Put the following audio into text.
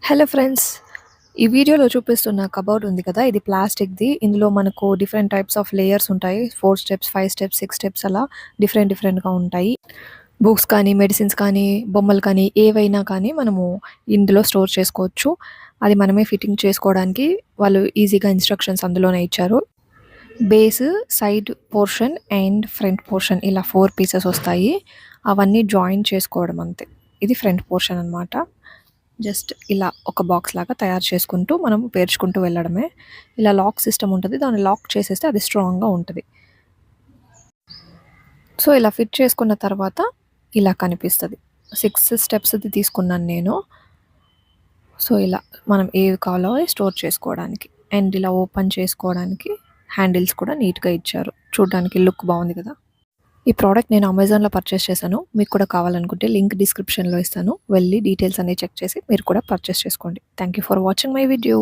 Hello friends. ఈ వీడియోలో చూపిస్తున్న కబోర్డ్ ఉంది కదా! ఇది ప్లాస్టిక్‌ది. ఇందులో మనకు డిఫరెంట్ టైప్స్ ఆఫ్ లేయర్స్ ఉంటాయి. 4 స్టెప్స్, 5 స్టెప్స్, 6 స్టెప్స్ అలా డిఫరెంట్‌గా ఉంటాయి. బుక్స్ కానీ, మెడిసిన్స్ కానీ, బొమ్మలు కానీ ఏవైనా కానీ మనము ఇందులో స్టోర్ చేసుకోవచ్చు. అది మనమే ఫిట్టింగ్ చేసుకోవడానికి వాళ్ళు ఈజీగా ఇన్‌స్ట్రక్షన్స్ అందులోనే ఇచ్చారు. Base, side portion and front portion ఇలా 4 పీసెస్ వస్తాయి. అవన్నీ జాయిన్ చేసుకోవడం అంతే. ఇది ఫ్రంట్ పోర్షన్ అనమాట. జస్ట్ ఇలా ఒక బాక్స్ లాగా తయారు చేసుకుంటూ మనం పేర్చుకుంటూ వెళ్ళడమే. ఇలా లాక్ సిస్టమ్ ఉంటది. దాన్ని లాక్ చేసేస్తే అది స్ట్రాంగ్‌గా ఉంటది. సో, ఇలా ఫిట్ చేసుకున్న తర్వాత ఇలా కనిపిస్తది. 6 స్టెప్స్‌ది తీసుకున్నాను నేను. సో, ఇలా మనం ఏవి కావాలో అవి స్టోర్ చేసుకోవడానికి. అండ్ ఇలా ఓపెన్ చేసుకోవడానికి హ్యాండిల్స్ కూడా నీట్‌గా ఇచ్చారు. చూడ్డానికి లుక్ బావుంది కదా! ఈ ప్రోడక్ట్ నేను అమెజాన్‌లో పర్చేస్ చేశాను. మీకు కూడా కావాలనుకుంటే లింక్ డిస్క్రిప్షన్‌లో ఇస్తాను. వెళ్లి డీటెయిల్స్ అన్నీ చెక్ చేసి మీరు కూడా పర్చేస్ చేసుకోండి. Thank you for watching my video.